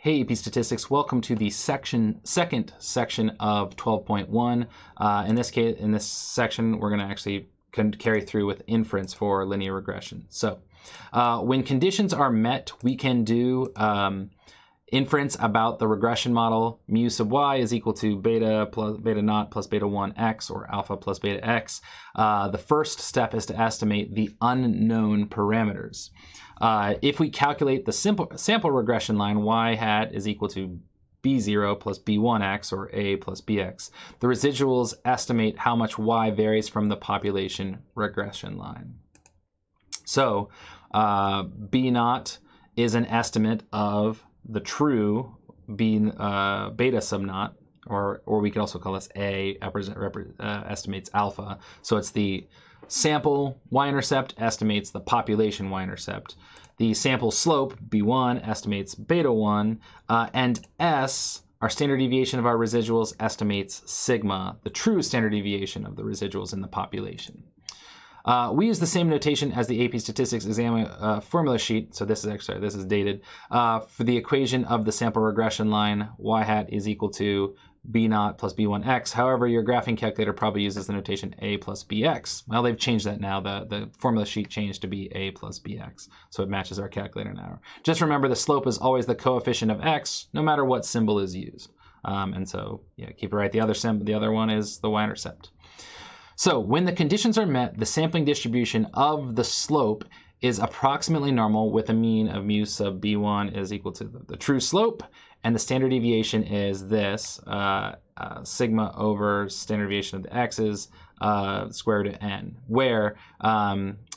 Hey, AP Statistics, welcome to the second section of 12.1. In this section, we're going to actually carry through with inference for linear regression. So when conditions are met, we can do inference about the regression model. Mu sub y is equal to beta plus beta naught plus beta 1 x, or alpha plus beta x. The first step is to estimate the unknown parameters. If we calculate the sample regression line, y hat is equal to b0 plus b1x, or a plus bx, the residuals estimate how much y varies from the population regression line. So b naught is an estimate of the true beta sub naught, or we could also call this a, estimates alpha. So it's the sample y-intercept estimates the population y-intercept. The sample slope, b1, estimates beta 1, and s, our standard deviation of our residuals, estimates sigma, the true standard deviation of the residuals in the population. We use the same notation as the AP Statistics exam formula sheet, so this is dated, for the equation of the sample regression line. Y hat is equal to b naught plus b1x. However, your graphing calculator probably uses the notation a plus bx. Well, they've changed that now. The formula sheet changed to be a plus bx, so it matches our calculator now. Just remember, the slope is always the coefficient of x, no matter what symbol is used. And so, yeah, keep it right. The other one is the y-intercept. So when the conditions are met, the sampling distribution of the slope is approximately normal, with a mean of mu sub b1 is equal to the true slope, and the standard deviation is this, sigma over standard deviation of the x's, square root of n, where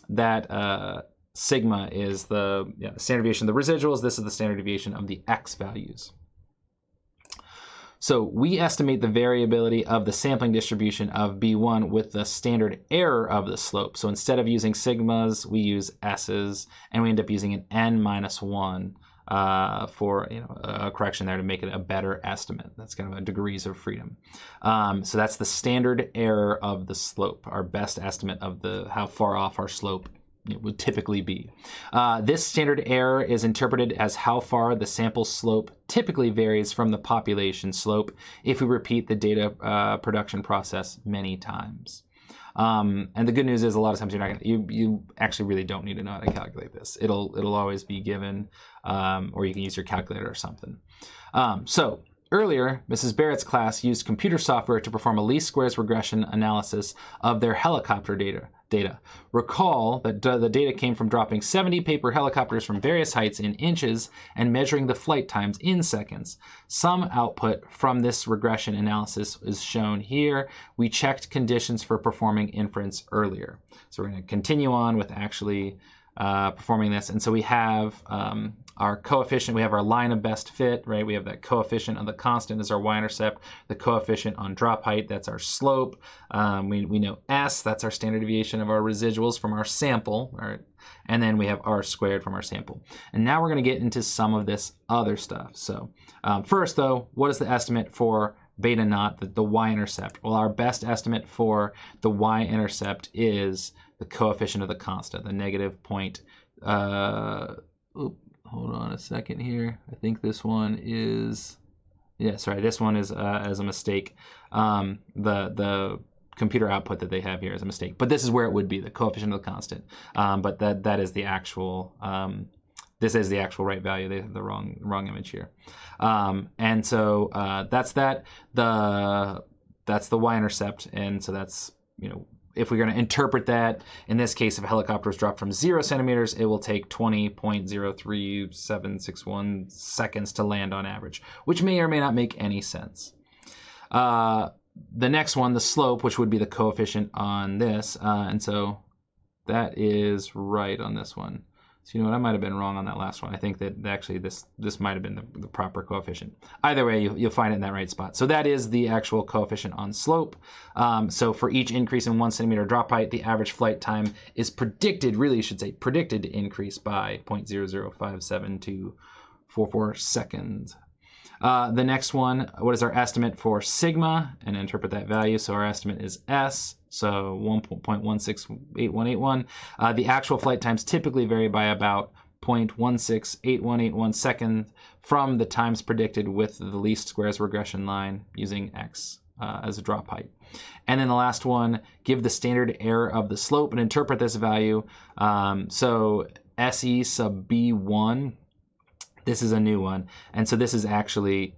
that sigma is the standard deviation of the residuals. This is the standard deviation of the x values. So we estimate the variability of the sampling distribution of B1 with the standard error of the slope. So instead of using sigmas, we use s's, and we end up using an n minus 1 for a correction there to make it a better estimate. That's kind of a degrees of freedom. So that's the standard error of the slope, our best estimate of how far off our slope it would typically be. This standard error is interpreted as how far the sample slope typically varies from the population slope if we repeat the data production process many times. And the good news is, a lot of times you actually really don't need to know how to calculate this. It'll always be given, or you can use your calculator or something. So earlier, Mrs. Barrett's class used computer software to perform a least squares regression analysis of their helicopter data. Recall that the data came from dropping 70 paper helicopters from various heights in inches and measuring the flight times in seconds. Some output from this regression analysis is shown here. We checked conditions for performing inference earlier. So we're going to continue on with actually performing this. And so we have our coefficient, we have our line of best fit, right? We have that coefficient of the constant as our y-intercept, the coefficient on drop height, that's our slope. We know S, that's our standard deviation of our residuals from our sample, all right? And then we have R squared from our sample. And now we're going to get into some of this other stuff. So first, though, what is the estimate for beta naught, the y-intercept? Well, our best estimate for the y-intercept is the coefficient of the constant, the negative point. Hold on a second here. I think this one is, yeah, sorry, this one is as a mistake. The computer output that they have here is a mistake, but this is where it would be, the coefficient of the constant. But that is the actual. This is the actual right value. They have the wrong image here. And so that's that. That's the y-intercept, and so that's, if we're going to interpret that, in this case, if a helicopter is dropped from 0 centimeters, it will take 20.03761 seconds to land on average, which may or may not make any sense. The next one, the slope, which would be the coefficient on this, and so that is right on this one. So you know what, I might have been wrong on that last one. I think that actually this might have been the proper coefficient. Either way, you'll find it in that right spot. So that is the actual coefficient on slope. So for each increase in 1 centimeter drop height, the average flight time is predicted, really you should say predicted, to increase by 0.0057244 seconds. The next one, what is our estimate for sigma? And interpret that value. So our estimate is S. So 1.168181. The actual flight times typically vary by about 0.168181 seconds from the times predicted with the least squares regression line using x as a drop height. And then the last one, give the standard error of the slope and interpret this value. So SE sub B1, this is a new one. And so this is actually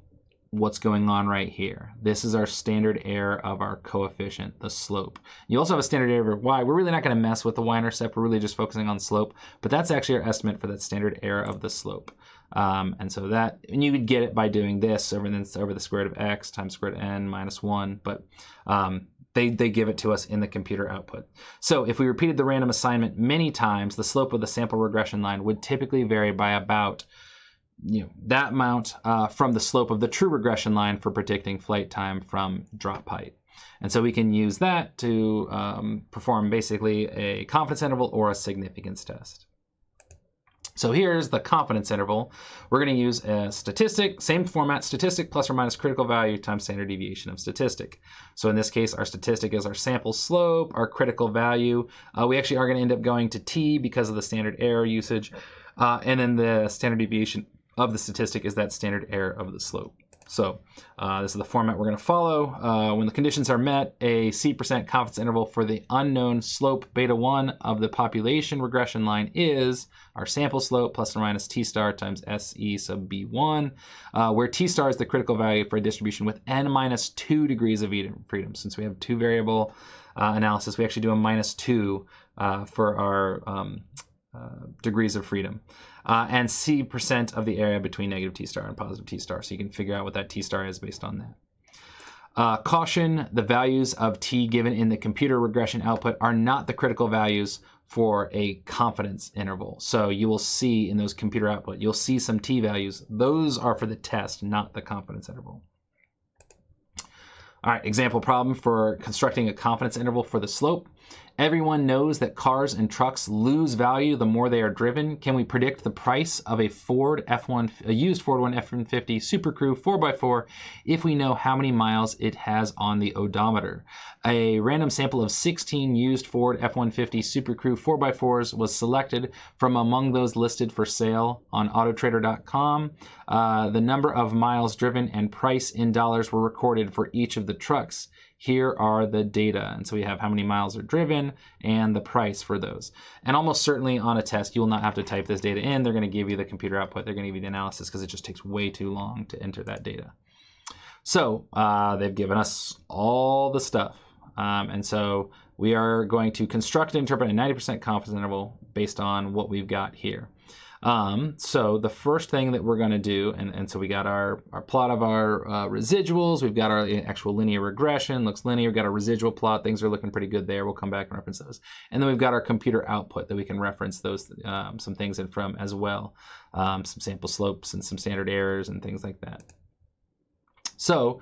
what's going on right here. This is our standard error of our coefficient, the slope. You also have a standard error of y. We're really not going to mess with the y-intercept. We're really just focusing on slope. But that's actually our estimate for that standard error of the slope. And so that, and you would get it by doing this over the square root of x times square root of n minus 1. But they give it to us in the computer output. So if we repeated the random assignment many times, the slope of the sample regression line would typically vary by about that amount from the slope of the true regression line for predicting flight time from drop height. And so we can use that to perform basically a confidence interval or a significance test. So here's the confidence interval. We're going to use a statistic, same format, statistic plus or minus critical value times standard deviation of statistic. So in this case, our statistic is our sample slope, our critical value. We actually are going to end up going to t because of the standard error usage. And then the standard deviation of the statistic is that standard error of the slope. So this is the format we're going to follow. When the conditions are met, a C% confidence interval for the unknown slope beta 1 of the population regression line is our sample slope plus or minus t star times SE sub B1, where t star is the critical value for a distribution with n minus 2 degrees of freedom. Since we have two variable analysis, we actually do a minus 2 for our degrees of freedom. And C% of the area between negative t star and positive t star. So you can figure out what that t star is based on that. Caution, the values of t given in the computer regression output are not the critical values for a confidence interval. So you will see in those computer output, you'll see some t values. Those are for the test, not the confidence interval. All right, example problem for constructing a confidence interval for the slope. Everyone knows that cars and trucks lose value the more they are driven. Can we predict the price of a used Ford F-150 Super Crew 4x4 if we know how many miles it has on the odometer? A random sample of 16 used Ford F-150 Super Crew 4x4s was selected from among those listed for sale on autotrader.com. The number of miles driven and price in dollars were recorded for each of the trucks. Here are the data. And so we have how many miles are driven and the price for those. And almost certainly on a test, you will not have to type this data in. They're going to give you the computer output. They're going to give you the analysis because it just takes way too long to enter that data. So they've given us all the stuff. And so we are going to construct and interpret a 90% confidence interval based on what we've got here. So the first thing that we're going to do, and so we got our plot of our residuals, we've got our actual linear regression, looks linear, we've got our residual plot, things are looking pretty good there, we'll come back and reference those. And then we've got our computer output that we can reference those, some things in from as well, some sample slopes and some standard errors and things like that. So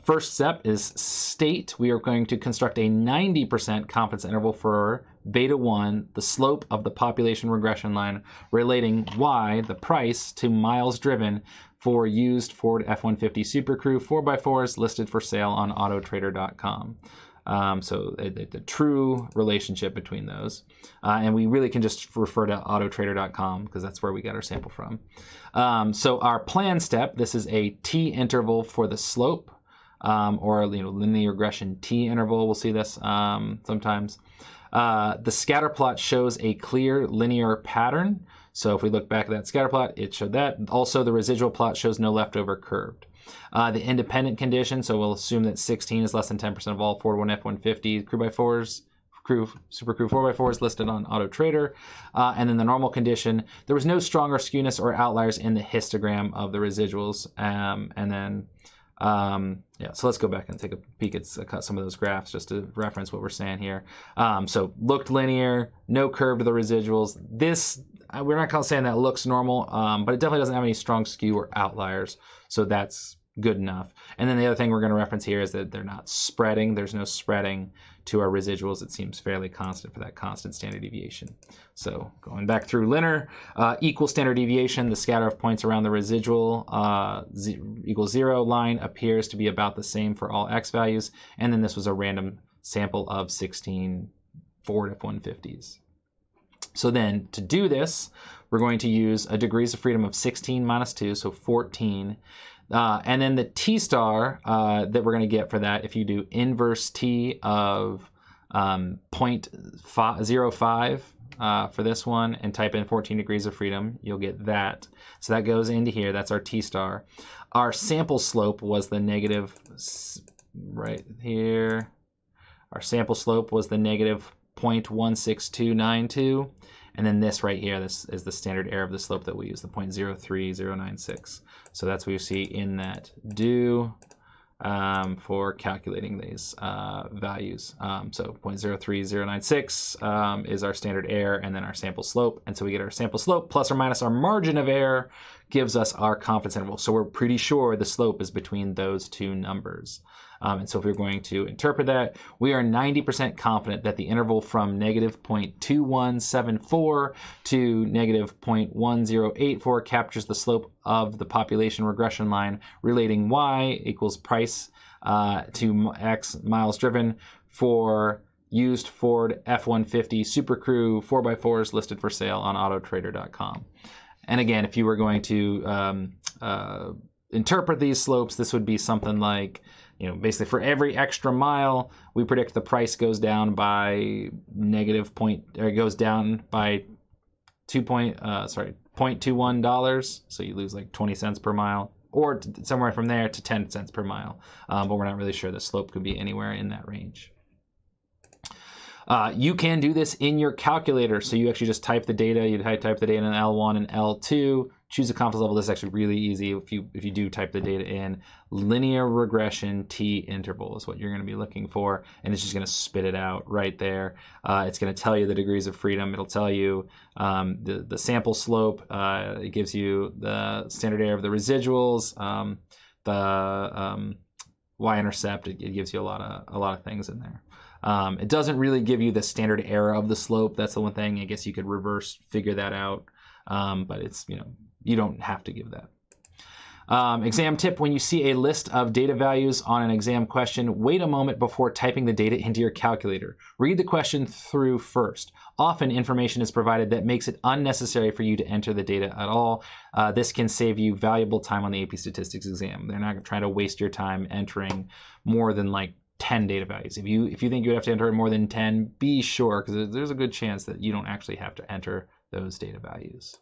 first step is state. We are going to construct a 90% confidence interval for beta 1, the slope of the population regression line, relating y, the price, to miles driven for used Ford F-150 Super Crew 4x4s listed for sale on autotrader.com. So the true relationship between those. And we really can just refer to autotrader.com because that's where we got our sample from. So our plan step, this is a t interval for the slope, or linear regression t interval. We'll see this sometimes. The scatter plot shows a clear linear pattern. So if we look back at that scatter plot, it showed that. Also, the residual plot shows no leftover curved. The independent condition, so we'll assume that 16 is less than 10% of all Ford F-150 Super Crew 4x4s listed on AutoTrader. And then the normal condition, there was no stronger skewness or outliers in the histogram of the residuals. So let's go back and take a peek at some of those graphs just to reference what we're saying here. So looked linear, no curve to the residuals. This, we're not saying that looks normal, but it definitely doesn't have any strong skew or outliers. So that's good enough. And then the other thing we're going to reference here is that they're not spreading. There's no spreading to our residuals. It seems fairly constant for that constant standard deviation. So going back through linear, equal standard deviation, the scatter of points around the residual equals 0 line appears to be about the same for all x values. And then this was a random sample of 16 Ford F-150s. So then to do this, we're going to use a degrees of freedom of 16 minus 2, so 14. And then the t star that we're going to get for that, if you do inverse t of 0.05 for this one and type in 14 degrees of freedom, you'll get that. So that goes into here. That's our t star. Our sample slope was the negative, right here. Our sample slope was the negative 0.16292. And then this right here, this is the standard error of the slope that we use, the 0.03096. So that's what you see in that do for calculating these values. So 0.03096 is our standard error, and then our sample slope. And so we get our sample slope plus or minus our margin of error gives us our confidence interval. So we're pretty sure the slope is between those two numbers. And so if we're going to interpret that, we are 90% confident that the interval from negative 0.2174 to negative 0.1084 captures the slope of the population regression line relating y equals price to x miles driven for used Ford F-150 Super Crew 4x4s listed for sale on autotrader.com. And again, if you were going to interpret these slopes, this would be something like, basically for every extra mile, we predict the price goes down by goes down by $0.21. So you lose like 20 cents per mile, or somewhere from there to 10 cents per mile. But we're not really sure the slope could be anywhere in that range. You can do this in your calculator. So you actually just type the data. You type the data in L1 and L2. Choose a confidence level. This is actually really easy if you do type the data in. Linear regression t interval is what you're going to be looking for, and it's just going to spit it out right there. It's going to tell you the degrees of freedom. It'll tell you the sample slope. It gives you the standard error of the residuals, the y-intercept. It gives you a lot of things in there. It doesn't really give you the standard error of the slope. That's the one thing. I guess you could reverse figure that out, but it's you don't have to give that. Exam tip: when you see a list of data values on an exam question, wait a moment before typing the data into your calculator. Read the question through first. Often information is provided that makes it unnecessary for you to enter the data at all. This can save you valuable time on the AP Statistics exam. They're not trying to waste your time entering more than like 10 data values. If you think you would have to enter more than 10, be sure, because there's a good chance that you don't actually have to enter those data values.